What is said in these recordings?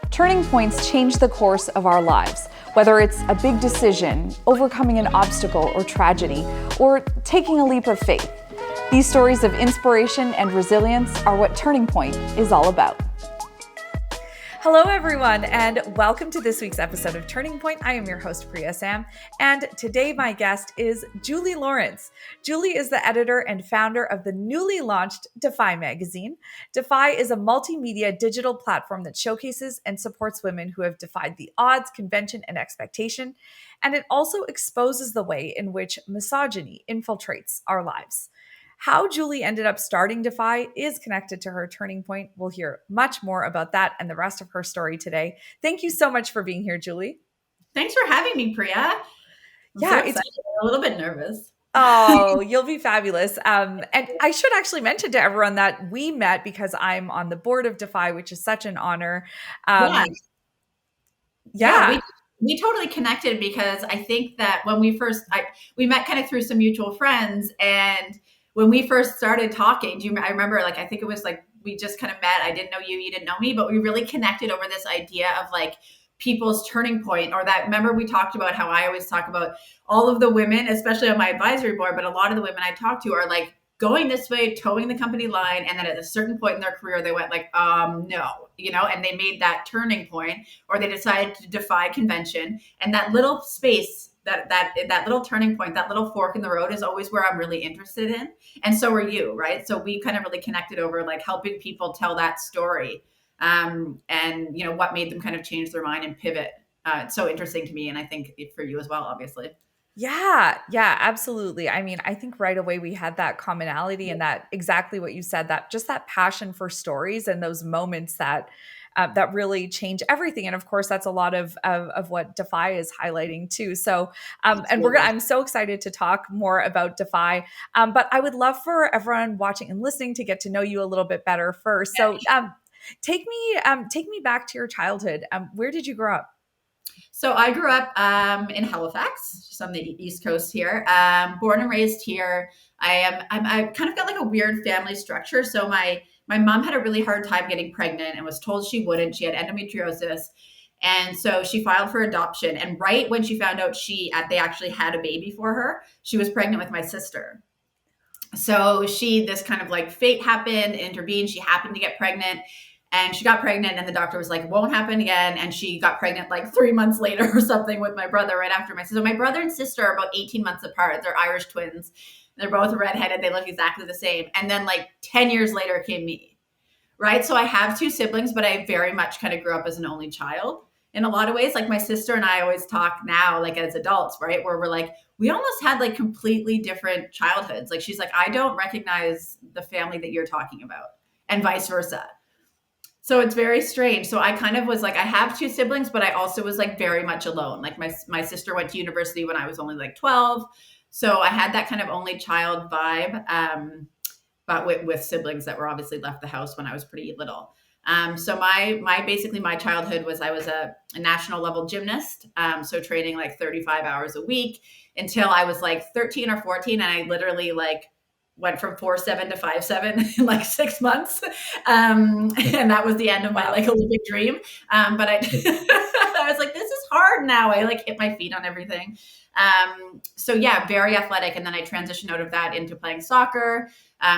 Turning points change the course of our lives, whether it's a big decision, overcoming an obstacle or tragedy, or taking a leap of faith. These stories of inspiration and resilience are what Turning Point is all about. Hello, everyone, and welcome to this week's episode of Turning Point. I am your host, Priya Sam, and today my guest is Julie Lawrence. Julie is the editor and founder of the newly launched DEFY Magazine. DEFY is a multimedia digital platform that showcases and supports women who have defied the odds, convention, and expectation, and it also exposes the way in which misogyny infiltrates our lives. How Julie ended up starting DEFY is connected to her turning point. We'll hear much more about that and the rest of her story today. Thank you so much for being here, Julie. Thanks for having me, Priya. I'm a little bit nervous. Oh, you'll be fabulous. And I should actually mention to everyone that we met because I'm on the board of DEFY, which is such an honor. We totally connected because I think that when we met kind of through some mutual friends, and when we first started talking, I remember I think it was we just kind of met. I didn't know you, you didn't know me, but we really connected over this idea of people's turning point, or that, remember we talked about how I always talk about all of the women, especially on my advisory board, but a lot of the women I talk to are going this way, towing the company line. And then at a certain point in their career, they went no, and they made that turning point, or they decided to defy convention. And that little space, that little turning point, that little fork in the road is always where I'm really interested in. And so are you, right? So we kind of really connected over helping people tell that story. And what made them kind of change their mind and pivot. It's so interesting to me. And I think for you as well, obviously. Yeah, absolutely. I mean, I think right away we had that commonality and that exactly what you said, that just that passion for stories and those moments that really change everything. And of course, that's a lot of what DEFY is highlighting too. So, I'm so excited to talk more about DEFY. But I would love for everyone watching and listening to get to know you a little bit better first. So, take me back to your childhood. Where did you grow up? So I grew up in Halifax, just on the East Coast here. Born and raised here. I kind of got a weird family structure. So my mom had a really hard time getting pregnant and was told she wouldn't. She had endometriosis. And so she filed for adoption. And right when she found out they actually had a baby for her, she was pregnant with my sister. So this kind of fate happened, intervened. She happened to get pregnant. And she got pregnant, and the doctor was like, won't happen again. And she got pregnant 3 months later or something with my brother right after my sister. So my brother and sister are about 18 months apart. They're Irish twins. They're both redheaded. They look exactly the same. And then 10 years later came me, right? So I have two siblings, but I very much kind of grew up as an only child in a lot of ways. My sister and I always talk now, as adults, right? Where we're we almost had completely different childhoods. She's like, I don't recognize the family that you're talking about, and vice versa. So it's very strange. So I kind of was I have two siblings, but I also was very much alone. My sister went to university when I was only 12. So I had that kind of only child vibe, but with siblings that were obviously left the house when I was pretty little. So my childhood was, I was a national level gymnast. So training 35 hours a week until I was 13 or 14. And I literally went from 4'7" to 5'7" in 6 months. And that was the end of my Olympic dream. But I was this is hard now. I hit my feet on everything. So yeah, very athletic. And then I transitioned out of that into playing soccer,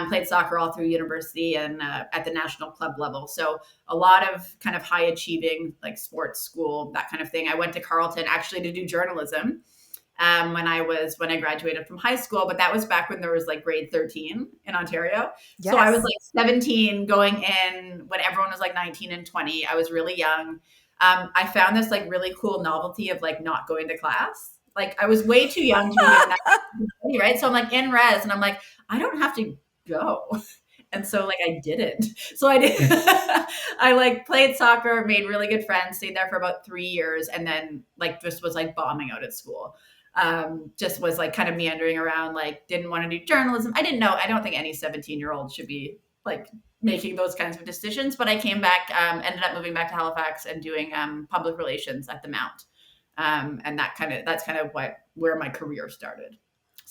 played soccer all through university and at the national club level. So a lot of kind of high achieving, sports school, that kind of thing. I went to Carleton actually to do journalism. When I graduated from high school, but that was back when there was grade 13 in Ontario. Yes. So I was 17 going in when everyone was 19 and 20. I was really young. I found this really cool novelty of not going to class. I was way too young to be in right? So I'm in res and I'm I don't have to go. And so I didn't. So I did. I played soccer, made really good friends, stayed there for about 3 years, and then just was bombing out at school. Just was kind of meandering around, didn't want to do journalism. I don't think any 17-year-old should be making those kinds of decisions, but I came back, ended up moving back to Halifax and doing public relations at the Mount. And that's kind of where my career started.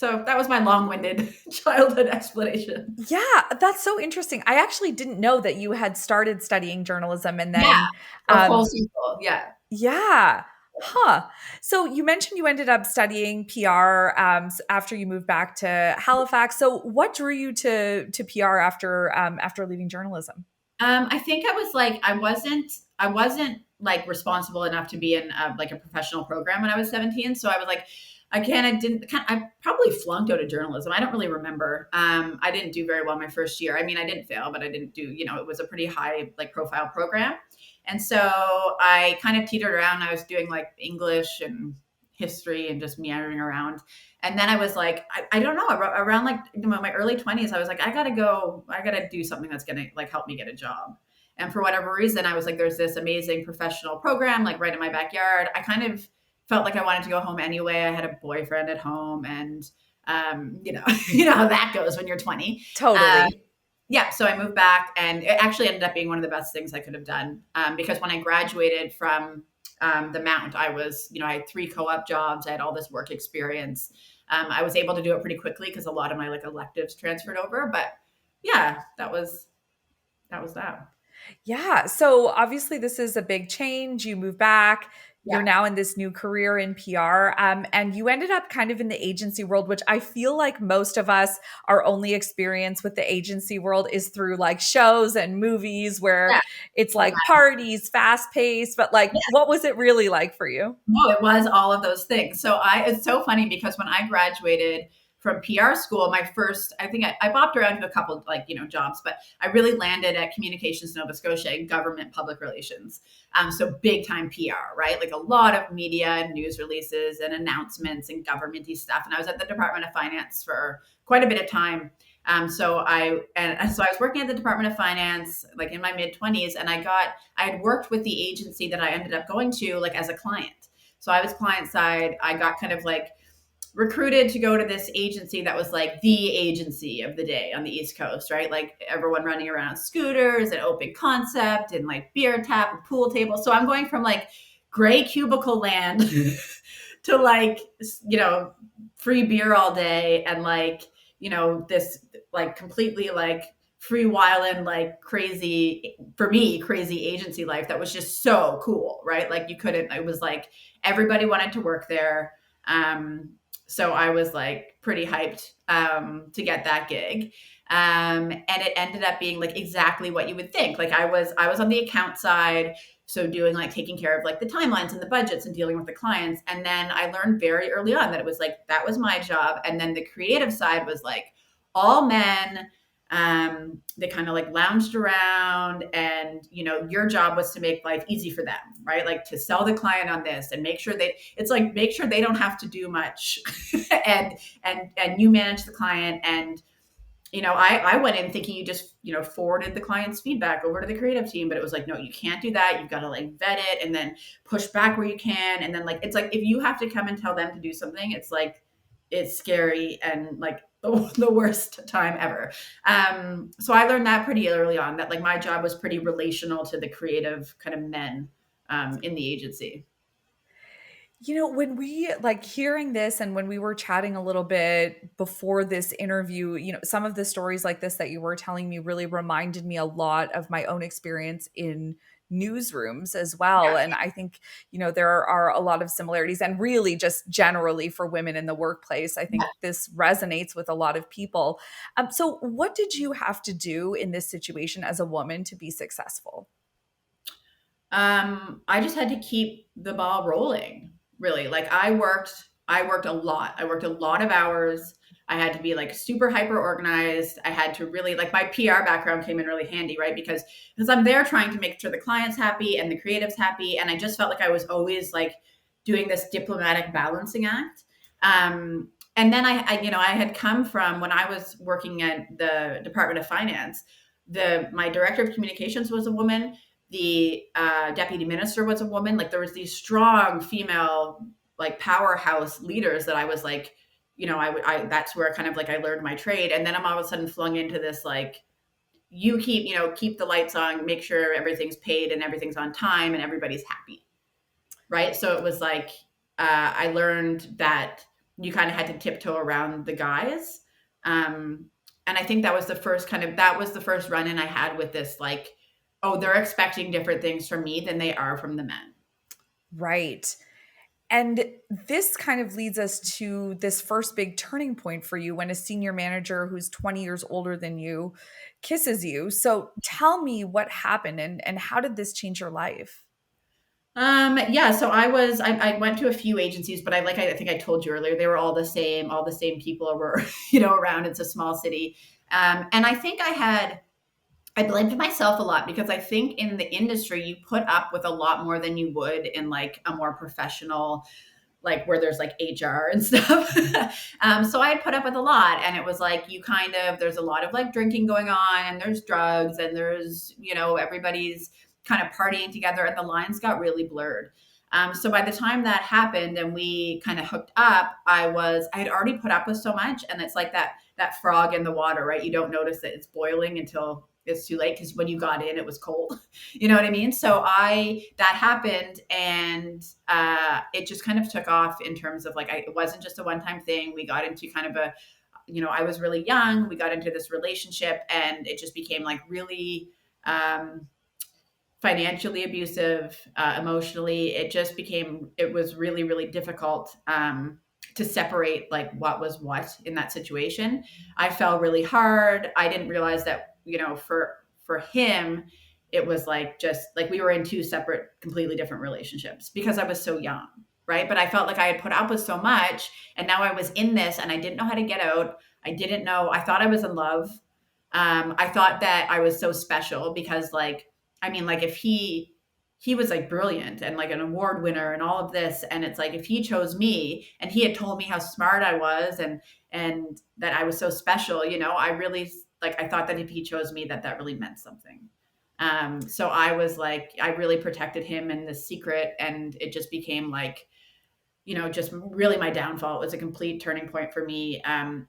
So that was my long-winded childhood explanation. Yeah, that's so interesting. I actually didn't know that you had started studying journalism and Yeah, then, so full um, circle. Yeah. yeah. Huh. So you mentioned you ended up studying PR after you moved back to Halifax. So what drew you to PR after leaving journalism? I think I was like I wasn't like responsible enough to be in like a professional program when I was 17. So I was like, I didn't I probably flunked out of journalism. I don't really remember. I didn't do very well my first year. I mean, I didn't fail, but I didn't do, it was a pretty high like profile program. And so I kind of teetered around. I was doing like English and history and just meandering around. And then I was like, I don't know, around like my early 20s, I was like, I gotta do something that's gonna like help me get a job. And for whatever reason, I was like, there's this amazing professional program like right in my backyard. I kind of felt like I wanted to go home anyway. I had a boyfriend at home, and you know how that goes when you're 20. Uh, Totally. yeah, so I moved back, and it actually ended up being one of the best things I could have done, because when I graduated from the Mount, I had 3 co-op jobs, I had all this work experience. I was able to do it pretty quickly because a lot of my like electives transferred over. But yeah, that was that. Yeah. So obviously, this is a big change. You move back. You're Yeah. now in this new career in PR. And you ended up kind of in the agency world, which I feel like most of us, our only experience with the agency world is through like shows and movies where Yeah. it's like parties, fast paced. But like, what was it really like for you? No, it was all of those things. It's so funny because when I graduated from PR school, my first, I think I bopped around to a couple like, jobs, but I really landed at Communications Nova Scotia in government public relations. So big time PR, right? Like a lot of media and news releases and announcements and governmenty stuff. And I was at the Department of Finance for quite a bit of time. So I was working at the Department of Finance, like in my mid 20s, and I had worked with the agency that I ended up going to like as a client. So I was client side. I got kind of like recruited to go to this agency that was like the agency of the day on the East Coast, right? Like everyone running around scooters and open concept and like beer tap and pool table. So I'm going from like gray cubicle land to like, you know, free beer all day and like, this like completely like free wildin' like crazy, for me, crazy agency life that was just so cool, right? Like you couldn't, it was like everybody wanted to work there. So I was like pretty hyped to get that gig. And it ended up being like exactly what you would think. Like I was on the account side, so doing like taking care of like the timelines and the budgets and dealing with the clients. And then I learned very early on that it was like that was my job. And then the creative side was like all men. They kind of like lounged around, and your job was to make life easy for them, right? Like to sell the client on this and make sure they don't have to do much, and you manage the client. And I went in thinking you just forwarded the client's feedback over to the creative team, but it was like, no, you can't do that. You've got to like vet it and then push back where you can, and then like it's like if you have to come and tell them to do something, it's like it's scary and like the worst time ever. So I learned that pretty early on, that like my job was pretty relational to the creative kind of men in the agency. When we like hearing this and when we were chatting a little bit before this interview, some of the stories like this that you were telling me really reminded me a lot of my own experience in newsrooms as well. And I think, there are a lot of similarities, and really just generally for women in the workplace. I think this resonates with a lot of people. So what did you have to do in this situation as a woman to be successful? I just had to keep the ball rolling, really. Like I worked a lot. I worked a lot of hours. I had to be like super hyper organized. I had to really like my PR background came in really handy, right? Because I'm there trying to make sure the client's happy and the creative's happy. And I just felt like I was always like doing this diplomatic balancing act. And then I had come from when I was working at the Department of Finance, my director of communications was a woman, the deputy minister was a woman. Like there was these strong female like powerhouse leaders that I was like, that's where kind of like I learned my trade. And then I'm all of a sudden flung into this like, you keep the lights on, make sure everything's paid and everything's on time and everybody's happy, right? So it was like I learned that you kind of had to tiptoe around the guys. And I think that was the first that was the first run in I had with this, like, oh, they're expecting different things from me than they are from the men. Right. And this kind of leads us to this first big turning point for you when a senior manager who's 20 years older than you kisses you. So tell me what happened and how did this change your life? Yeah, so I went to a few agencies, but I think I told you earlier, they were all the same people were, around. It's a small city. And I think I blamed myself a lot because I think in the industry you put up with a lot more than you would in like a more professional, like where there's like HR and stuff. So I had put up with a lot, and it was like there's a lot of like drinking going on, and there's drugs, and there's everybody's kind of partying together, and the lines got really blurred. So by the time that happened and we kind of hooked up, I had already put up with so much, and it's like that frog in the water, right? You don't notice that it's boiling until it's too late because when you got in, it was cold. You know what I mean? So that happened, and it just kind of took off in terms of like it wasn't just a one time thing. We got into kind of I was really young. We got into this relationship, and it just became like really financially abusive, emotionally. It was really, really difficult to separate like what was what in that situation. I fell really hard. I didn't realize that, for him, it was like just like we were in two separate, completely different relationships because I was so young. Right. But I felt like I had put up with so much, and now I was in this and I didn't know how to get out. I thought I was in love. I thought that I was so special because like if he was like brilliant and like an award winner and all of this, and it's like if he chose me and he had told me how smart I was and that I was so special, I really I thought that if he chose me that really meant something. So I was like I really protected him in this secret, and it just became like just really my downfall. It was a complete turning point for me,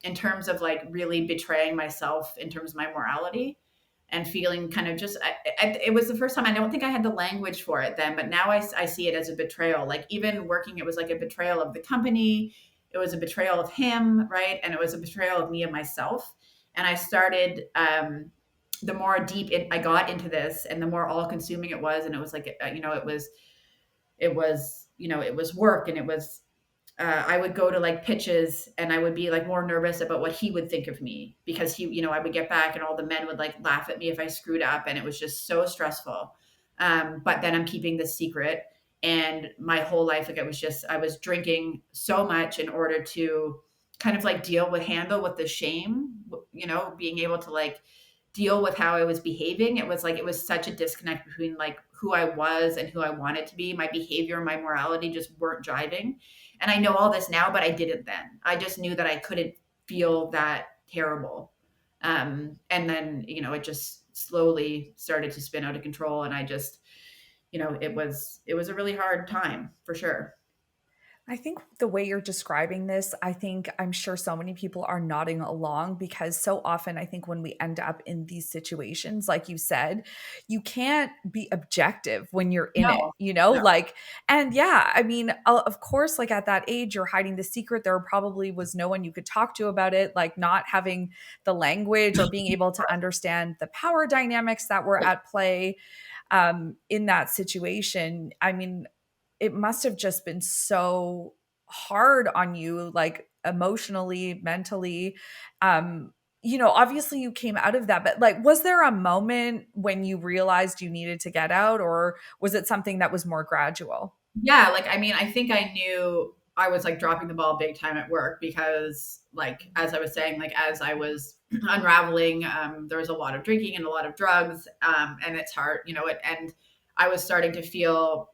in terms of like really betraying myself in terms of my morality and feeling kind of it was the first time. I don't think I had the language for it then, but now I see it as a betrayal. Like even working, it was like a betrayal of the company. It was a betrayal of him, right? And it was a betrayal of me and myself. And I started, the more I got into this and the more all consuming it was. And it was like, it was work, and it was I would go to like pitches and I would be like more nervous about what he would think of me because I would get back and all the men would like laugh at me if I screwed up, and it was just so stressful. But then I'm keeping this secret, and my whole life, like I was drinking so much in order to kind of like handle with the shame, being able to like deal with how I was behaving. It was such a disconnect between like who I was and who I wanted to be. My behavior and my morality just weren't jiving. And I know all this now, but I didn't then. I just knew that I couldn't feel that terrible. And then, it just slowly started to spin out of control. And I just, it was a really hard time for sure. I think the way you're describing this, I'm sure so many people are nodding along because so often I think when we end up in these situations, like you said, you can't be objective when you're in it, No, no. like, and yeah, I mean, of course, like at that age, you're hiding the secret. There probably was no one you could talk to about it, like not having the language or being able to understand the power dynamics that were at play in that situation. I mean, it must have just been so hard on you, like emotionally, mentally. Obviously you came out of that, but like, was there a moment when you realized you needed to get out, or was it something that was more gradual? Yeah, like I mean, I think I knew I was like dropping the ball big time at work because like as I was saying, like as I was unraveling, there was a lot of drinking and a lot of drugs, and it's hard, and I was starting to feel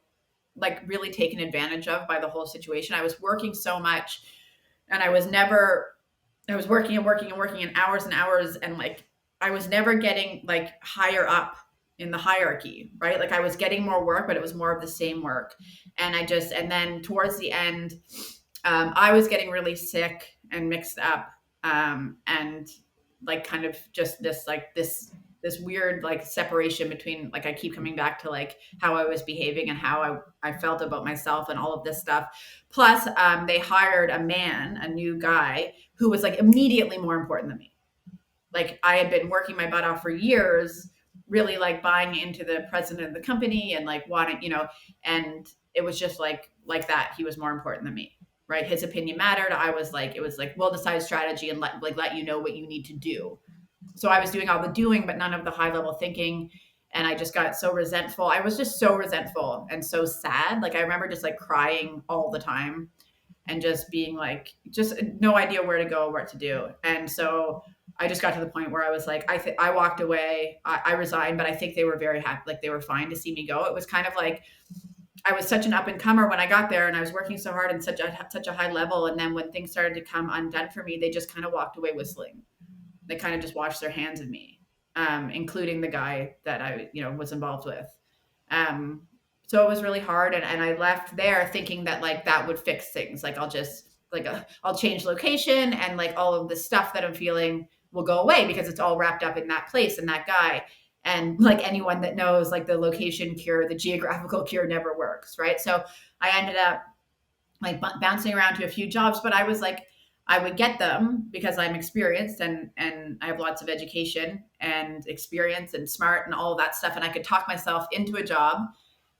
like really taken advantage of by the whole situation. I was working so much, and I was working and working and working and hours, and like I was never getting like higher up in the hierarchy, right? Like I was getting more work, but it was more of the same work. And then towards the end, I was getting really sick and mixed up, and like kind of just this this weird like separation between, like, I keep coming back to like how I was behaving and how I felt about myself and all of this stuff. Plus, they hired a man, a new guy, who was like immediately more important than me. Like, I had been working my butt off for years, really like buying into the president of the company and like wanting, and it was just like that. He was more important than me, right? His opinion mattered. I was like, it was like, we'll decide strategy and let you know what you need to do. So I was doing all the doing, but none of the high level thinking. And I just got so resentful. I was just so resentful and so sad. Like, I remember just like crying all the time and just being like, just no idea where to go, what to do. And so I just got to the point where I was like, I walked away, I resigned, but I think they were very happy. Like, they were fine to see me go. It was kind of like, I was such an up and comer when I got there, and I was working so hard and such a high level. And then when things started to come undone for me, they just kind of walked away whistling. They kind of just washed their hands of me, including the guy that I, was involved with. Um, so it was really hard. And I left there thinking that like that would fix things. Like, I'll just like, I'll change location and like all of the stuff that I'm feeling will go away because it's all wrapped up in that place and that guy. And like anyone that knows, like the location cure, the geographical cure never works. Right. So I ended up like bouncing around to a few jobs, but I was like, I would get them because I'm experienced and I have lots of education and experience and smart and all of that stuff. And I could talk myself into a job,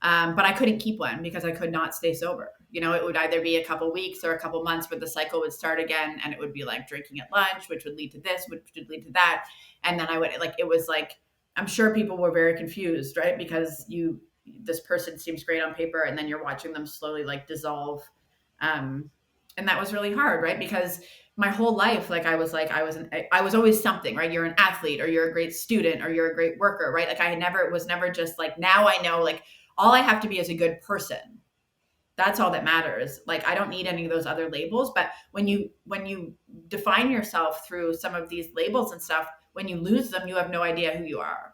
but I couldn't keep one because I could not stay sober. It would either be a couple weeks or a couple months where the cycle would start again, and it would be like drinking at lunch, which would lead to this, which would lead to that. And then I would like, it was like, I'm sure people were very confused, right? Because this person seems great on paper, and then you're watching them slowly like dissolve. Um, and that was really hard, right? Because my whole life, like I was always something, right? You're an athlete, or you're a great student, or you're a great worker, right? Like, it was never just like, now I know, like, all I have to be is a good person. That's all that matters. Like, I don't need any of those other labels. But when you define yourself through some of these labels and stuff, when you lose them, you have no idea who you are.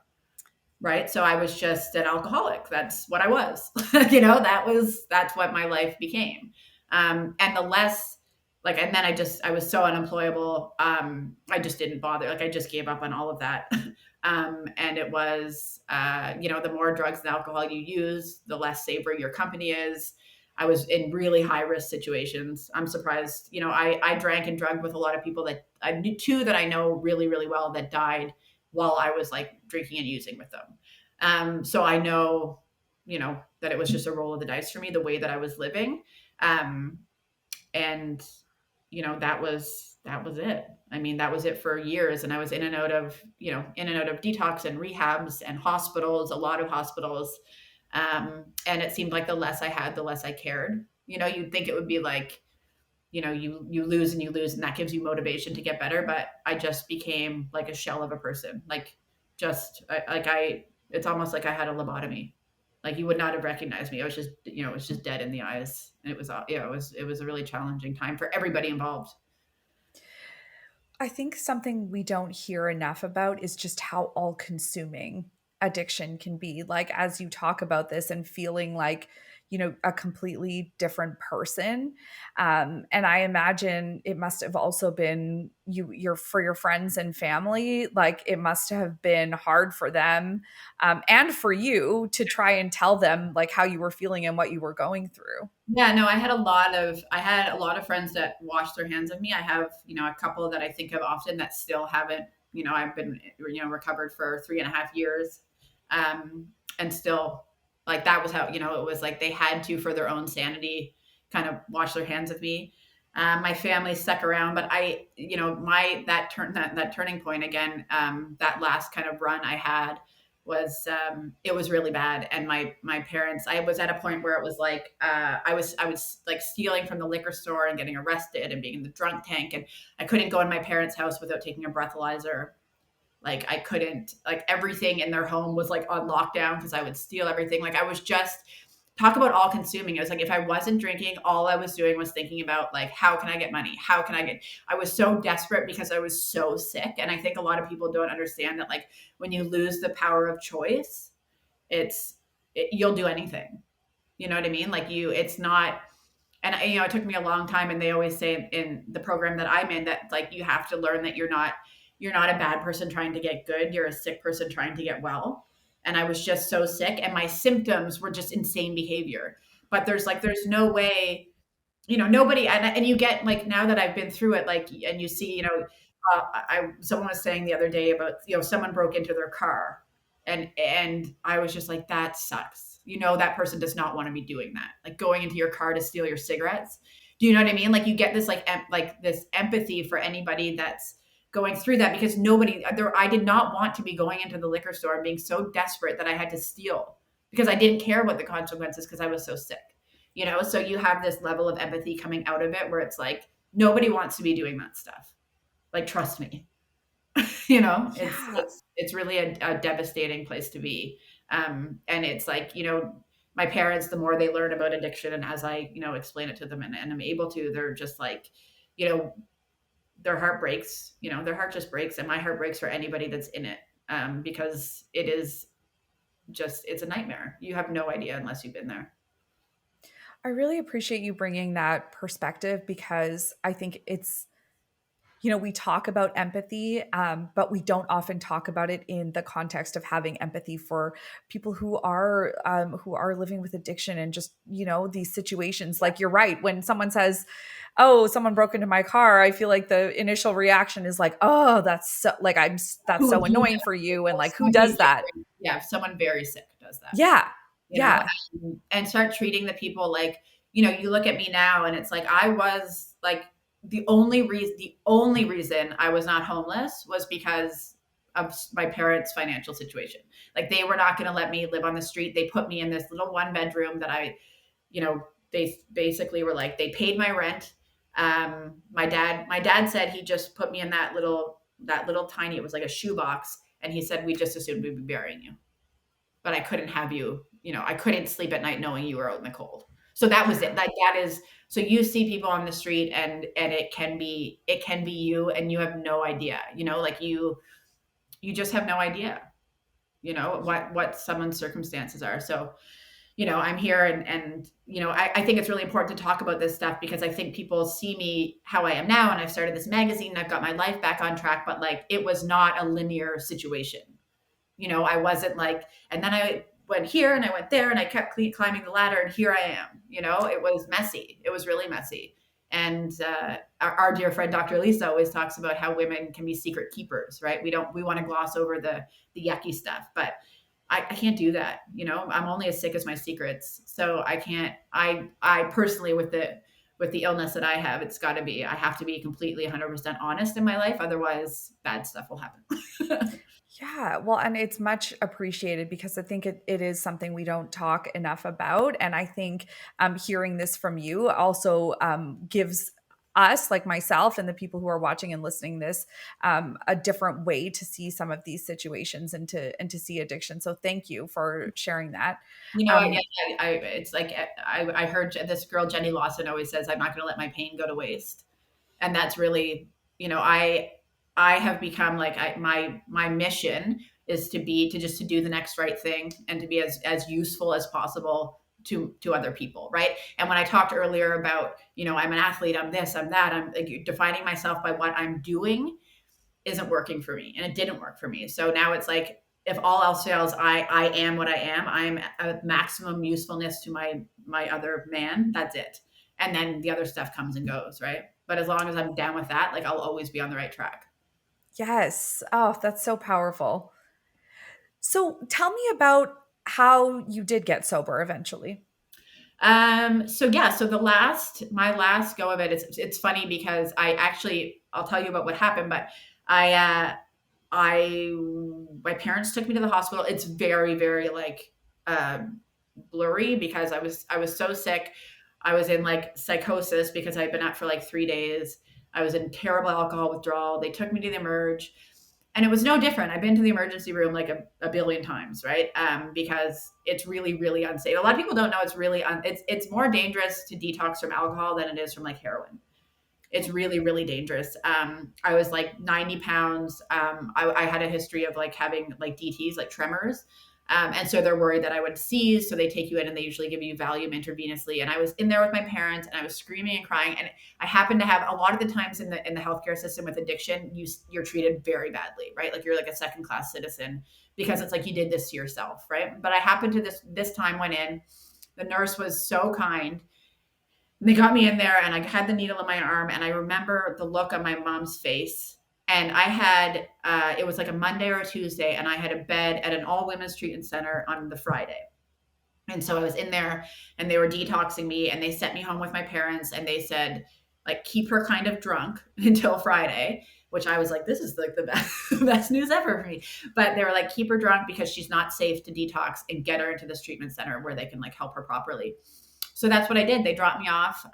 Right. So I was just an alcoholic. That's what I was. That's what my life became. And the less like, and then I was so unemployable. I just didn't bother. Like, I just gave up on all of that. And it was, the more drugs and alcohol you use, the less safer your company is. I was in really high risk situations. I'm surprised. I drank and drugged with a lot of people that I knew, two that I know really, really well, that died while I was like drinking and using with them. So I know, that it was just a roll of the dice for me, the way that I was living. And, that was it. I mean, that was it for years. And I was in and out of detox and rehabs and hospitals, a lot of hospitals. And it seemed like the less I had, the less I cared. You'd think it would be like, you lose and you lose, and that gives you motivation to get better. But I just became like a shell of a person. Like, it's almost like I had a lobotomy. Like, you would not have recognized me. I was just, it was just dead in the eyes. And it was, it was a really challenging time for everybody involved. I think something we don't hear enough about is just how all-consuming addiction can be. Like, as you talk about this and feeling like, a completely different person. And I imagine it must have also been for your friends and family, like it must have been hard for them, and for you to try and tell them like how you were feeling and what you were going through. Yeah, no, I had a lot of friends that washed their hands of me. I have, a couple that I think of often that still haven't, I've been, recovered for 3.5 years. And still, like, that was how, it was like they had to, for their own sanity, kind of wash their hands of me. My family stuck around, but I, that turning point again, that last kind of run I had was, it was really bad. And my parents, I was at a point where it was like, I was like stealing from the liquor store and getting arrested and being in the drunk tank. And I couldn't go in my parents' house without taking a breathalyzer. Like, I couldn't, like, everything in their home was like on lockdown because I would steal everything. Like, I was just, talk about all consuming. It was like, if I wasn't drinking, all I was doing was thinking about like, how can I get money? I was so desperate because I was so sick. And I think a lot of people don't understand that, like, when you lose the power of choice, you'll do anything. You know what I mean? Like, it's not, and it took me a long time. And they always say in the program that I'm in that, like, you have to learn that you're not you're not a bad person trying to get good. You're a sick person trying to get well. And I was just so sick, and my symptoms were just insane behavior. But there's no way, nobody, and you get like, now that I've been through it, like, and you see, someone was saying the other day about, someone broke into their car, and I was just like, that sucks. That person does not want to be doing that, like going into your car to steal your cigarettes. Do you know what I mean? Like, you get this like this empathy for anybody that's going through that, because I did not want to be going into the liquor store and being so desperate that I had to steal, because I didn't care what the consequences, because I was so sick. So you have this level of empathy coming out of it, where it's like, nobody wants to be doing that stuff. Like, trust me. Yeah. It's really a devastating place to be. And it's like, my parents, the more they learn about addiction, and as I, explain it to them, and I'm able to, they're just like, their heart breaks, their heart just breaks. And my heart breaks for anybody that's in it. Because it is just, it's a nightmare. You have no idea unless you've been there. I really appreciate you bringing that perspective, because I think it's, we talk about empathy, but we don't often talk about it in the context of having empathy for people who are living with addiction, and just, these situations. Like, you're right. When someone says, "Oh, someone broke into my car," I feel like the initial reaction is like, "Oh, that's so, like, that's so annoying for you," and like, who does that? Yeah, someone very sick does that. Yeah, you know, and start treating the people like, you look at me now, and it's like, I was like, the only reason I was not homeless was because of my parents' financial situation. Like, they were not going to let me live on the street. They put me in this little 1-bedroom that they basically were like, they paid my rent. My dad said he just put me in that little tiny, it was like a shoebox. And he said, we just assumed we'd be burying you, but I couldn't have you, I couldn't sleep at night knowing you were out in the cold. So that was it. Like, that is, so you see people on the street, and it can be you, and you have no idea, like, you just have no idea, what someone's circumstances are. So, I'm here, and I think it's really important to talk about this stuff, because I think people see me how I am now, and I've started this magazine, and I've got my life back on track, but like, it was not a linear situation. I wasn't like, and then I went here and I went there, and I kept climbing the ladder, and here I am. It was messy. It was really messy. And our dear friend Dr. Lisa always talks about how women can be secret keepers, right? We want to gloss over the yucky stuff, but I can't do that. I'm only as sick as my secrets. So I can't. I personally, with the illness that I have, I have to be completely 100% honest in my life. Otherwise, bad stuff will happen. Yeah, well, and it's much appreciated, because I think it is something we don't talk enough about. And I think hearing this from you also gives us, like myself and the people who are watching and listening this, a different way to see some of these situations, and to see addiction. So thank you for sharing that. It's like, I heard this girl, Jenny Lawson, always says, I'm not going to let my pain go to waste. And that's really, I have become like, my mission is to do the next right thing, and to be as useful as possible to other people. Right. And when I talked earlier about, I'm an athlete, I'm this, I'm that, I'm like, defining myself by what I'm doing isn't working for me. And it didn't work for me. So now it's like, if all else fails, I am what I am. I'm a maximum usefulness to my other man. That's it. And then the other stuff comes and goes. Right. But as long as I'm down with that, like, I'll always be on the right track. Yes. Oh, that's so powerful. So tell me about how you did get sober eventually. So my last go of it, it's funny, because I'll tell you about what happened, but my parents took me to the hospital. It's very, very like, blurry, because I was so sick. I was in like psychosis, because I'd been up for like 3 days. I was in terrible alcohol withdrawal. They took me to the emerge, and it was no different. I've been to the emergency room like a billion times, right? Because it's really, really unsafe. A lot of people don't know it's more dangerous to detox from alcohol than it is from like heroin. It's really, really dangerous. I was like 90 pounds. I had a history of like having like DTs, like tremors. And so they're worried that I would seize. So they take you in and they usually give you Valium intravenously. And I was in there with my parents and I was screaming and crying. And I happened to have a lot of the times in the healthcare system with addiction, you're treated very badly, right? Like you're like a second class citizen because it's like you did this to yourself, right? But I happened to this time went in. The nurse was so kind. And they got me in there and I had the needle in my arm. And I remember the look on my mom's face. And I had, it was like a Monday or a Tuesday, and I had a bed at an all women's treatment center on the Friday. And so I was in there and they were detoxing me and they sent me home with my parents and they said, like, keep her kind of drunk until Friday, which I was like, this is like the best news ever for me. But they were like, keep her drunk because she's not safe to detox, and get her into this treatment center where they can like help her properly. So that's what I did. They dropped me off.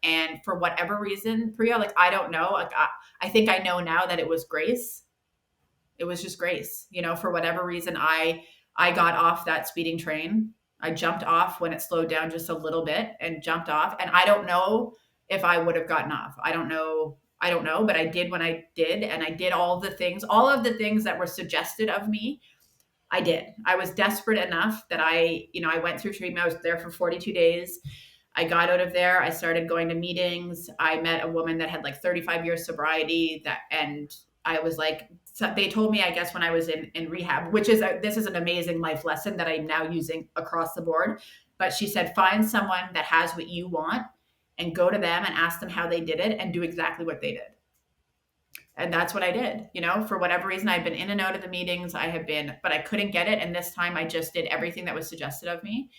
And for whatever reason, Priya, like, I don't know. Like, I think I know now that it was grace. It was just grace, for whatever reason, I got off that speeding train. I jumped off when it slowed down just a little bit and jumped off. And I don't know if I would have gotten off. I don't know. But I did when I did. And I did all of the things that were suggested of me. I did. I was desperate enough that I went through treatment. I was there for 42 days. I got out of there. I started going to meetings. I met a woman that had like 35 years sobriety and I was like, so they told me, I guess, when I was in rehab, which is, this is an amazing life lesson that I'm now using across the board. But she said, find someone that has what you want and go to them and ask them how they did it and do exactly what they did. And that's what I did. For whatever reason, I've been in and out of the meetings. But I couldn't get it. And this time I just did everything that was suggested of me.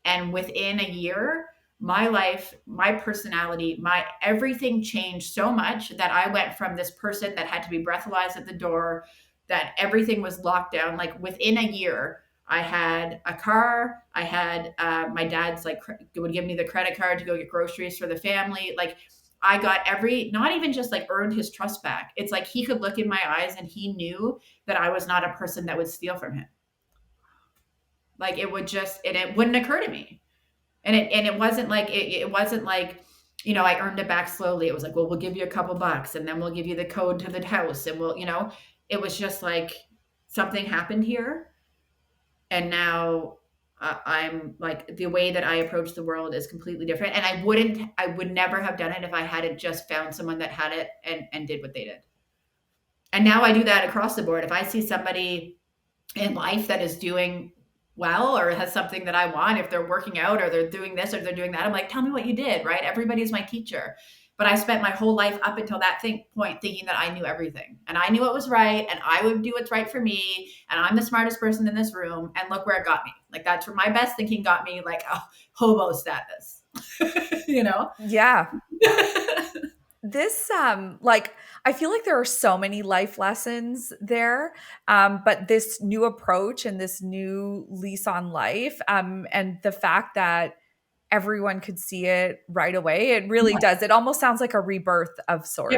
And within a year, my life, my personality, my everything changed so much that I went from this person that had to be breathalyzed at the door, that everything was locked down. Like within a year, I had a car. I had my dad's would give me the credit card to go get groceries for the family. Like I got not even just like earned his trust back. It's like he could look in my eyes and he knew that I was not a person that would steal from him. Like it wouldn't occur to me. And it wasn't like, I earned it back slowly. It was like, well, we'll give you a couple bucks and then we'll give you the code to the house. And it was just like something happened here. And now I'm like, the way that I approach the world is completely different. And I would never have done it if I hadn't just found someone that had it and did what they did. And now I do that across the board. If I see somebody in life that is doing well or has something that I want, if they're working out or they're doing this or they're doing that, I'm like, tell me what you did, right? Everybody's my teacher. But I spent my whole life up until that point thinking that I knew everything and I knew what was right and I would do what's right for me. And I'm the smartest person in this room. And look where it got me. Like that's where my best thinking got me, like hobo status, Yeah. This, I feel like there are so many life lessons there, but this new approach and this new lease on life, and the fact that everyone could see it right away, it really does. It almost sounds like a rebirth of sorts.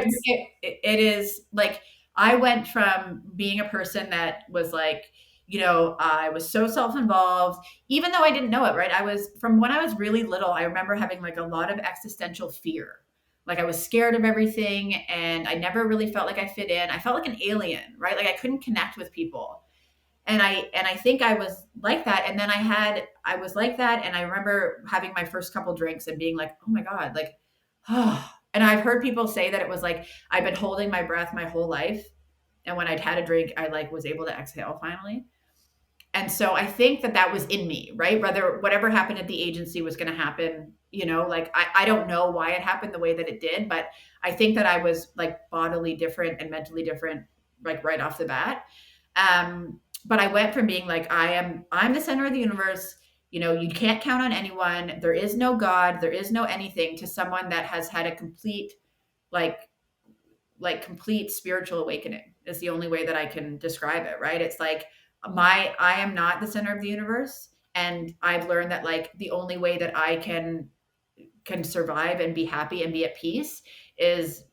It is like, I went from being a person that was like, I was so self-involved, even though I didn't know it, right? From when I was really little, I remember having like a lot of existential fear. Like I was scared of everything and I never really felt like I fit in. I felt like an alien, right? Like I couldn't connect with people. And I think I was like that. And then I was like that. And I remember having my first couple drinks and being like, oh my God, like, oh. And I've heard people say that it was like, I've been holding my breath my whole life. And when I'd had a drink, I like was able to exhale finally. And so I think that was in me, right? Whatever happened at the agency was going to happen, like I don't know why it happened the way that it did, but I think that I was like bodily different and mentally different, like right off the bat. But I went from being like, I'm the center of the universe. You can't count on anyone. There is no God. There is no anything, to someone that has had a complete, like complete spiritual awakening is the only way that I can describe it. Right. It's like, I am not the center of the universe. And I've learned that like the only way that I can survive and be happy and be at peace is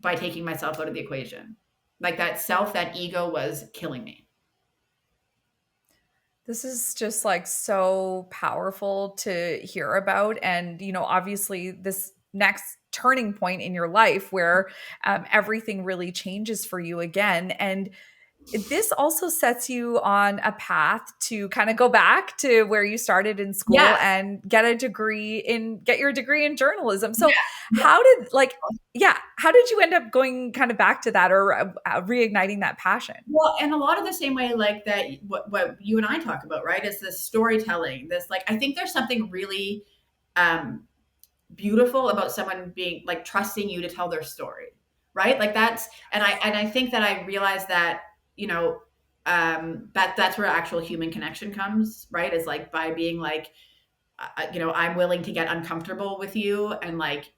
by taking myself out of the equation. Like that ego was killing me. This is just like so powerful to hear about. And, obviously this next turning point in your life where everything really changes for you again. And this also sets you on a path to kind of go back to where you started in school Yeah. and get your degree in journalism. Yeah. So Yeah. how did you end up going kind of back to that, or reigniting that passion? Well, and a lot of the same way, like that, what you and I talk about, right, is this storytelling. This, like, I think there's something really um, beautiful about someone being like trusting you to tell their story, right? Like that's, and I think that I realized that, you know, that's where actual human connection comes, right? Is like by being you know, I'm willing to get uncomfortable with you. And like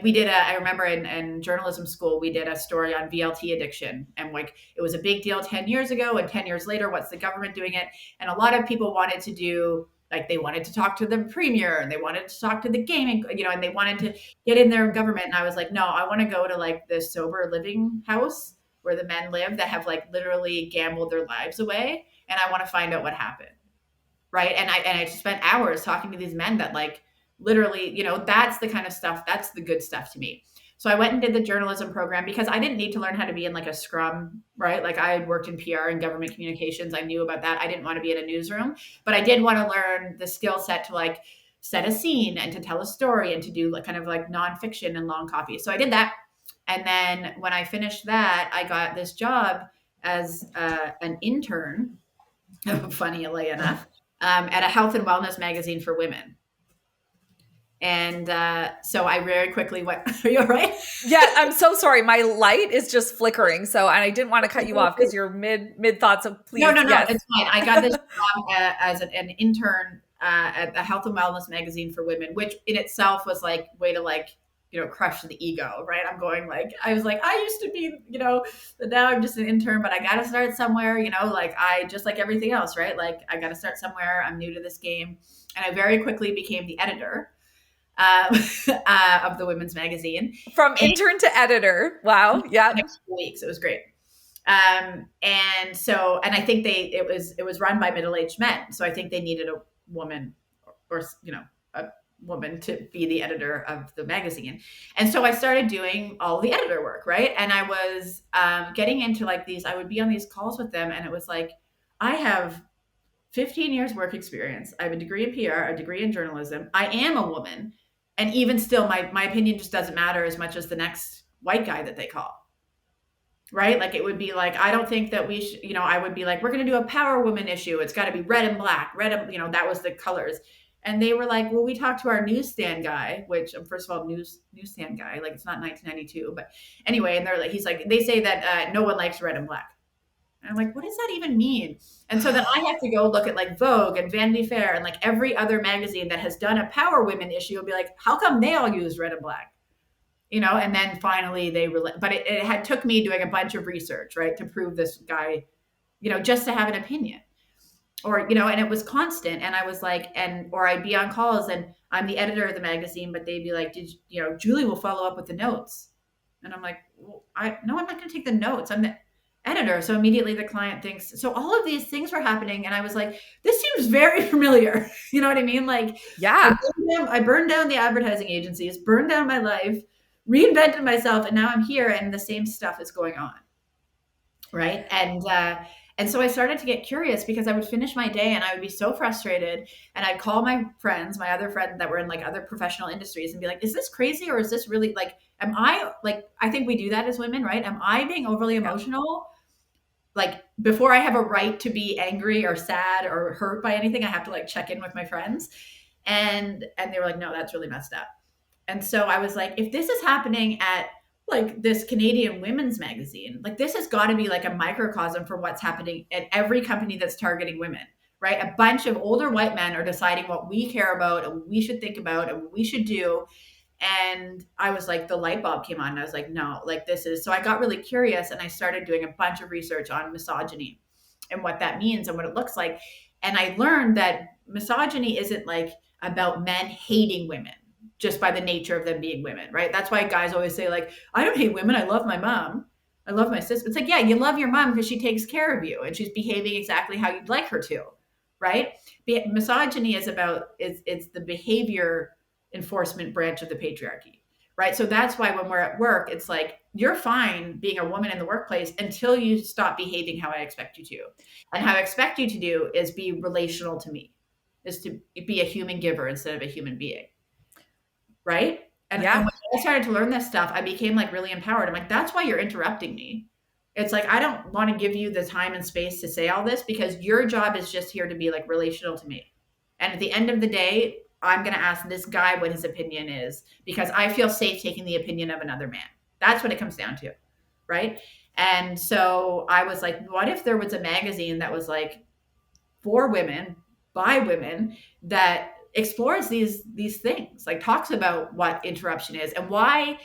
we did I remember in journalism school, we did a story on VLT addiction, and like it was a big deal 10 years ago, and 10 years later, what's the government doing it? And a lot of people wanted to do, like, they wanted to talk to the premier, and they wanted to talk to the gaming, you know, and they wanted to get in their government. And I was like, no, I want to go to like this sober living house where the men live that have like literally gambled their lives away, and I want to find out what happened, right? And I spent hours talking to these men that like literally, you know, that's the kind of stuff, that's the good stuff to me. So I went and did the journalism program because I didn't need to learn how to be in like a scrum, right? Like I had worked in PR and government communications. I knew about that. I didn't want to be in a newsroom, but I did want to learn the skill set to like set a scene and to tell a story and to do like kind of like nonfiction and long copy. So I did that. And then when I finished that, I got this job as an intern, funnily enough, at a health and wellness magazine for women. And so I very quickly went, are you all right? Yeah, I'm so sorry. My light is just flickering. So, and I didn't want to cut you off because you're mid thoughts of please. No, Yes. it's fine. I got this job as an intern at the health and wellness magazine for women, which in itself was like way to like, you know, crush the ego, right? I'm going like, I was like, I used to be, you know, but now I'm just an intern, but I got to start somewhere, you know, like I just like everything else, right? Like I got to start somewhere. I'm new to this game. And I very quickly became the editor of the women's magazine. From intern to editor. Wow. Yeah. Next 2 weeks. It was great. And so, and I think it was run by middle-aged men. So I think they needed a woman or you know, a woman to be the editor of the magazine. And so I started doing all the editor work, right? And I was getting into like these, I would be on these calls with them, and it was like, I have 15 years work experience. I have a degree in PR, a degree in journalism. I am a woman. And even still, my opinion just doesn't matter as much as the next white guy that they call. Right? Like it would be like, I don't think that we should, you know, I would be like, we're going to do a power woman issue. It's got to be red and black, red and, you know, that was the colors. And they were like, well, we talked to our newsstand guy, which first of all, newsstand guy, like it's not 1992, but anyway, and they're like, he's like, they say that no one likes red and black. And I'm like, what does that even mean? And so then I have to go look at like Vogue and Vanity Fair and like every other magazine that has done a power women issue and be like, how come they all use red and black? You know, and then finally but it had took me doing a bunch of research, right, to prove this guy, you know, just to have an opinion, or, you know, and it was constant. And I was like, or I'd be on calls and I'm the editor of the magazine, but they'd be like, you know, Julie will follow up with the notes. And I'm like, well, no, I'm not going to take the notes. I'm the editor. So immediately the client thinks, so all of these things were happening. And I was like, this seems very familiar. You know what I mean? Like, yeah, I burned down the advertising agencies, burned down my life, reinvented myself, and now I'm here and the same stuff is going on. Right. And so I started to get curious because I would finish my day and I would be so frustrated, and I'd call my friends, my other friends that were in like other professional industries, and be like, is this crazy, or is this really like, am I like, I think we do that as women, right? Am I being overly emotional? Like before I have a right to be angry or sad or hurt by anything, I have to like check in with my friends. And they were like, no, that's really messed up. And so I was like, if this is happening at like this Canadian women's magazine, like this has got to be like a microcosm for what's happening at every company that's targeting women, right? A bunch of older white men are deciding what we care about and what we should think about and what we should do. And I was like, the light bulb came on and I was like, no, like this is, so I got really curious and I started doing a bunch of research on misogyny and what that means and what it looks like. And I learned that misogyny isn't like about men hating women just by the nature of them being women, right? That's why guys always say like, I don't hate women. I love my mom. I love my sister. It's like, yeah, you love your mom because she takes care of you and she's behaving exactly how you'd like her to, right? Misogyny is about, it's the behavior enforcement branch of the patriarchy, right? So that's why when we're at work, it's like, you're fine being a woman in the workplace until you stop behaving how I expect you to. And how I expect you to do is be relational to me, is to be a human giver instead of a human being. Right. And Yeah. when I started to learn this stuff, I became like really empowered. I'm like, that's why you're interrupting me. It's like, I don't want to give you the time and space to say all this because your job is just here to be like relational to me. And at the end of the day, I'm going to ask this guy what his opinion is because I feel safe taking the opinion of another man. That's what it comes down to. Right. And so I was like, what if there was a magazine that was like for women, by women, that explores these things, like talks about what interruption is and why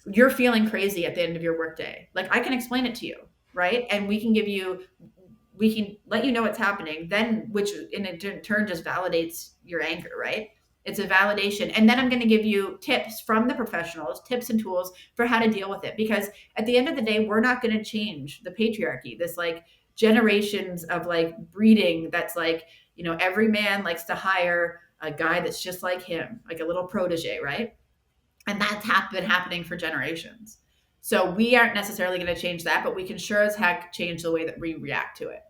you're feeling crazy at the end of your workday. Like I can explain it to you, right? And we can let you know what's happening, then which in turn just validates your anger, right? It's a validation. And then I'm going to give you tips from the professionals, tips and tools for how to deal with it. Because at the end of the day, we're not going to change the patriarchy, this like generations of like breeding that's like, every man likes to hire a guy that's just like him, like a little protege, right? And that's been happening for generations. So we aren't necessarily going to change that, but we can sure as heck change the way that we react to it.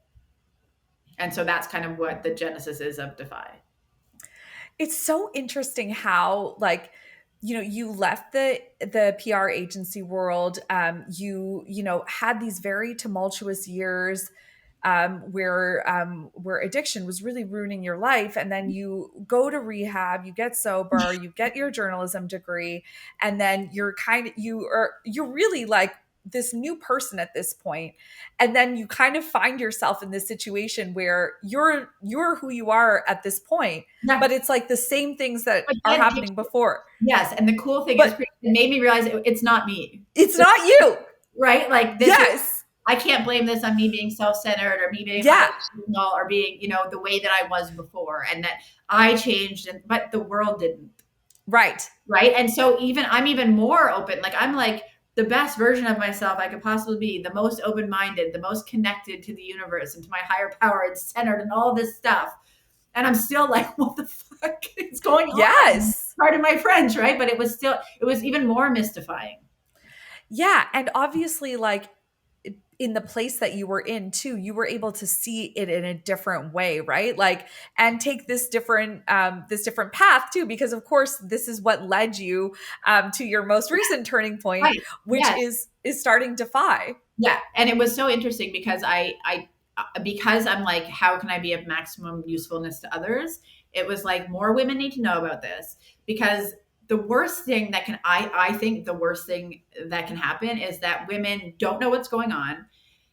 And so that's kind of what the genesis is of DEFY. It's so interesting how like you left the PR agency world. You had these very tumultuous years where addiction was really ruining your life, and then you go to rehab, you get sober, you get your journalism degree, and then you're really like this new person at this point. And then you kind of find yourself in this situation where you're who you are at this point, Yeah. but it's like the same things that But are then happening before. yes. And the cool thing is But it made me realize it's not me. it's not you. Right? Like this is, Yes. I can't blame this on me being self-centered or me being Yeah. emotional or being, the way that I was before and that I changed, but the world didn't. Right. Right. And so I'm even more open. Like I'm like the best version of myself I could possibly be, the most open-minded, the most connected to the universe and to my higher power and centered and all this stuff. And I'm still like, what the fuck is going on? Yes. Part of my friends, right? But it was even more mystifying. Yeah. And obviously, like in the place that you were in too, you were able to see it in a different way, right? Like, and take this different path too, because of course this is what led you to your most recent turning point, Right. which Yes. is starting DEFY. Yeah. And it was so interesting because because I'm like, how can I be of maximum usefulness to others? It was like more women need to know about this because the worst thing that I think the worst thing that can happen is that women don't know what's going on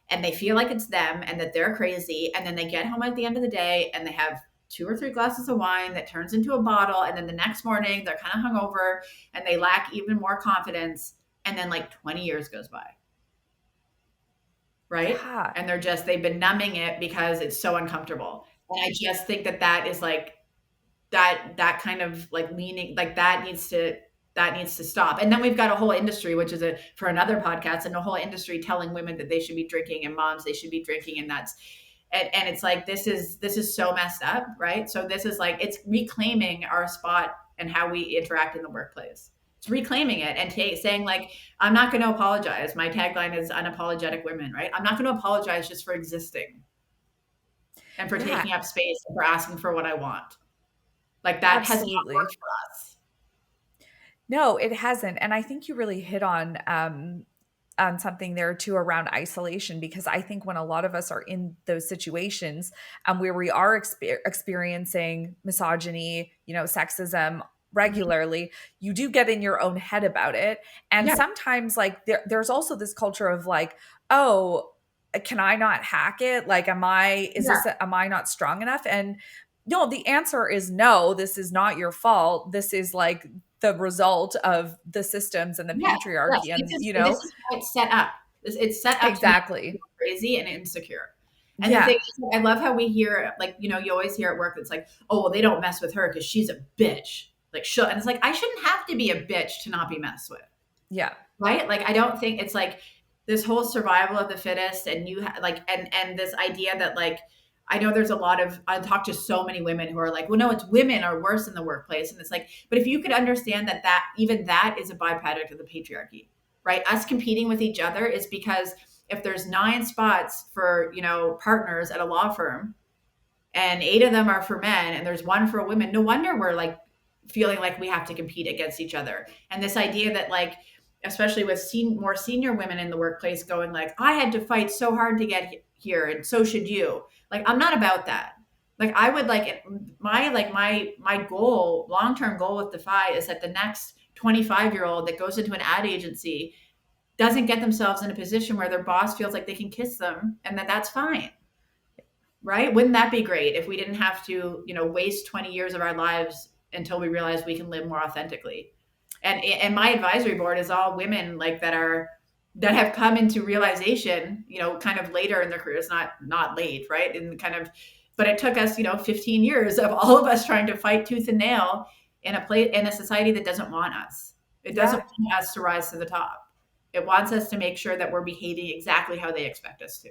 and they feel like it's them and that they're crazy. And then they get home at the end of the day and they have 2 or 3 glasses of wine that turns into a bottle. And then the next morning they're kind of hungover and they lack even more confidence. And then like 20 years goes by. Right. Yeah. And they've been numbing it because it's so uncomfortable. And I just think that is like, that kind of like leaning, like that needs to stop. And then we've got a whole industry, which is for another podcast, and a whole industry telling women that they should be drinking and moms they should be drinking, and and it's like this is so messed up, right? So this is like it's reclaiming our spot and how we interact in the workplace. It's reclaiming it and saying like, I'm not going to apologize. My tagline is unapologetic women, right? I'm not going to apologize just for existing and for taking up space and for asking for what I want. Like that Absolutely. has not worked for us. No, it hasn't. And I think you really hit on something there too around isolation, because I think when a lot of us are in those situations where we are experiencing misogyny, sexism regularly, you do get in your own head about it. And sometimes like there's also this culture of like, oh, can I not hack it? Like, am I not strong enough? And no, the answer is no, this is not your fault. This is like the result of the systems and the patriarchy. Yes. And, this is how it's set up. It's set up exactly to make people crazy and insecure. And the thing is, I love how we hear, like, you always hear at work, it's like, oh, well, they don't mess with her because she's a bitch. Like, and it's like, I shouldn't have to be a bitch to not be messed with. Yeah. Right? Like, I don't think it's like this whole survival of the fittest, and and this idea that like, I know there's I talk to so many women who are like, well, no, it's women are worse in the workplace. And it's like, but if you could understand that even that is a byproduct of the patriarchy. right? Us competing with each other is because if there's 9 spots for, partners at a law firm and 8 of them are for men and there's 1 for women, no wonder we're like feeling like we have to compete against each other. And this idea that like, especially with more senior women in the workplace going like, I had to fight so hard to get here and so should you. Like, I'm not about that. Like, I would like my goal, long-term goal with DEFY is that the next 25-year-old that goes into an ad agency doesn't get themselves in a position where their boss feels like they can kiss them and that's fine. Right? Wouldn't that be great if we didn't have to, waste 20 years of our lives until we realize we can live more authentically? And my advisory board is all women like that have come into realization, kind of later in their careers, not late, right? And kind of, but it took us, 15 years of all of us trying to fight tooth and nail in a society that doesn't want us. It doesn't want us to rise to the top. It wants us to make sure that we're behaving exactly how they expect us to.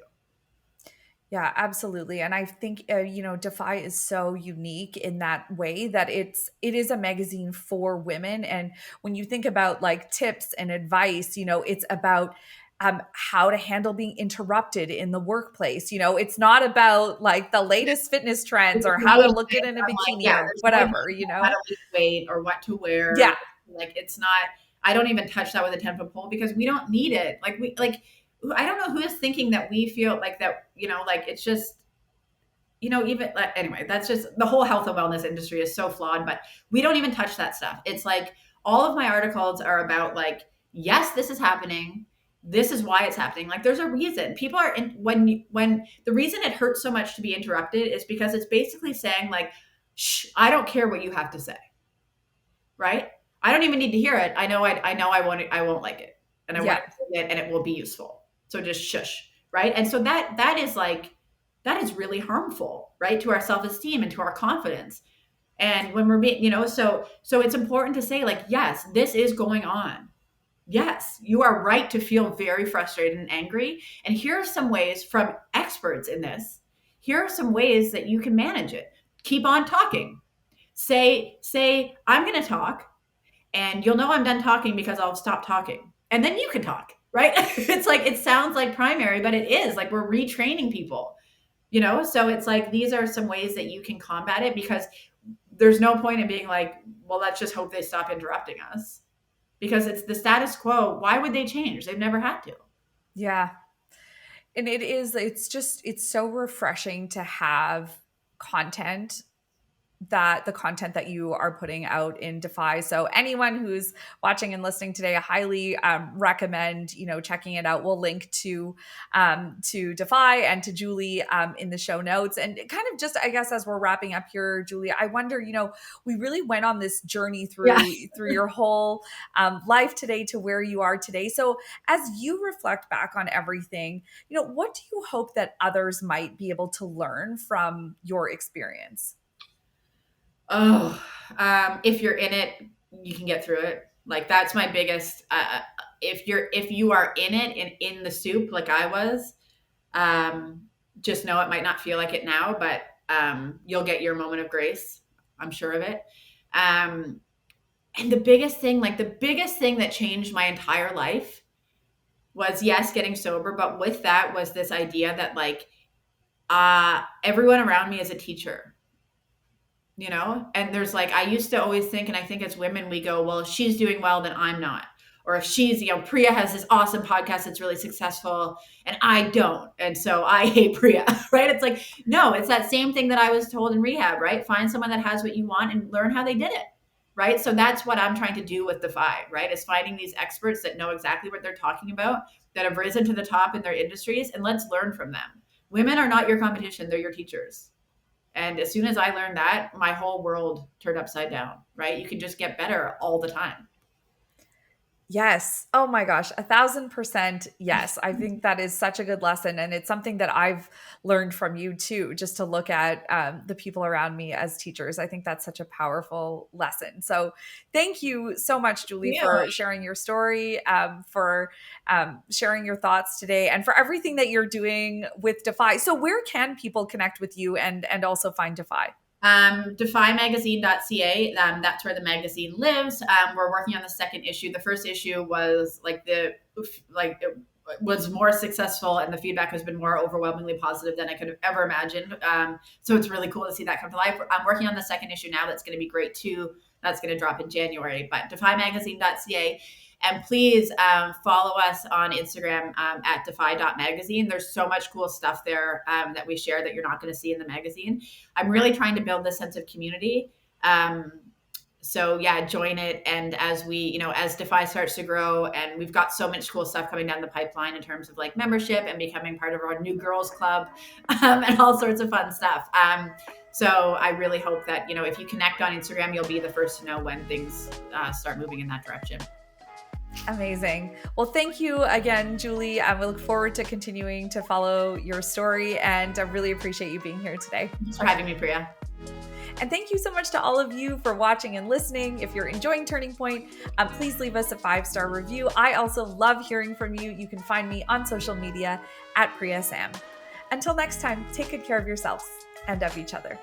Yeah, absolutely. And I think, DEFY is so unique in that way that it is a magazine for women. And when you think about like tips and advice, it's about how to handle being interrupted in the workplace. It's not about like the latest fitness trends or how to look good in a bikini or whatever, how to lose weight or what to wear. Yeah. Like, it's not, I don't even touch that with a 10-foot pole because we don't need it. I don't know who is thinking that we feel like that, like it's just, even like, anyway, that's just the whole health and wellness industry is so flawed, but we don't even touch that stuff. It's like all of my articles are about like, yes, this is happening. This is why it's happening. Like, there's a reason people are when the reason it hurts so much to be interrupted is because it's basically saying like, shh, I don't care what you have to say. Right. I don't even need to hear it. I know I won't like it and I want to say it and it will be useful. So just shush, right? And so that is really harmful, right, to our self-esteem and to our confidence. And when we're being, so it's important to say like, yes, this is going on. Yes, you are right to feel very frustrated and angry. And here are some ways from experts in this. Here are some ways that you can manage it. Keep on talking. Say, I'm going to talk and you'll know I'm done talking because I'll stop talking. And then you can talk. Right? It's like, it sounds like primary, but it is like we're retraining people, So it's like, these are some ways that you can combat it because there's no point in being like, well, let's just hope they stop interrupting us because it's the status quo. Why would they change? They've never had to. Yeah. And it's so refreshing to have content the content that you are putting out in DEFY. So anyone who's watching and listening today, I highly recommend, checking it out. We'll link to DEFY and to Julie in the show notes. And kind of just, I guess, as we're wrapping up here, Julie, I wonder, we really went on this journey through your whole life today to where you are today. So as you reflect back on everything, what do you hope that others might be able to learn from your experience? Oh, if you're in it, you can get through it. Like, that's my biggest, if you are in it and in the soup, like I was, just know it might not feel like it now, but, you'll get your moment of grace. I'm sure of it. And the biggest thing that changed my entire life was, yes, getting sober. But with that was this idea that like, everyone around me is a teacher. And there's like, I used to always think, and I think as women, we go, well, if she's doing well, then I'm not. Or if she's, Priya has this awesome podcast that's really successful and I don't. And so I hate Priya, right? It's like, no, it's that same thing that I was told in rehab, right? Find someone that has what you want and learn how they did it, right? So that's what I'm trying to do with DEFY, right? Is finding these experts that know exactly what they're talking about, that have risen to the top in their industries, and let's learn from them. Women are not your competition, they're your teachers. And as soon as I learned that, my whole world turned upside down, right? You can just get better all the time. Yes. Oh my gosh. 1,000% yes. I think that is such a good lesson. And it's something that I've learned from you too, just to look at the people around me as teachers. I think that's such a powerful lesson. So thank you so much, Julie, for sharing your story, for sharing your thoughts today, and for everything that you're doing with DEFY. So where can people connect with you and also find DEFY? DEFYMagazine.ca. That's where the magazine lives. We're working on the second issue. The first issue was it was more successful, and the feedback has been more overwhelmingly positive than I could have ever imagined. So it's really cool to see that come to life. I'm working on the second issue now. That's going to be great too. That's going to drop in January. But DEFYMagazine.ca. And please follow us on Instagram at defy.magazine. There's so much cool stuff there that we share that you're not going to see in the magazine. I'm really trying to build this sense of community. So yeah, join it. And as as DEFY starts to grow, and we've got so much cool stuff coming down the pipeline in terms of like membership and becoming part of our new girls club and all sorts of fun stuff. So I really hope that, if you connect on Instagram, you'll be the first to know when things start moving in that direction. Amazing. Well, thank you again, Julie. We look forward to continuing to follow your story, and I really appreciate you being here today. Thanks for having me, Priya. And thank you so much to all of you for watching and listening. If you're enjoying Turning Point, please leave us a 5-star review. I also love hearing from you. You can find me on social media at Priya Sam. Until next time, take good care of yourselves and of each other.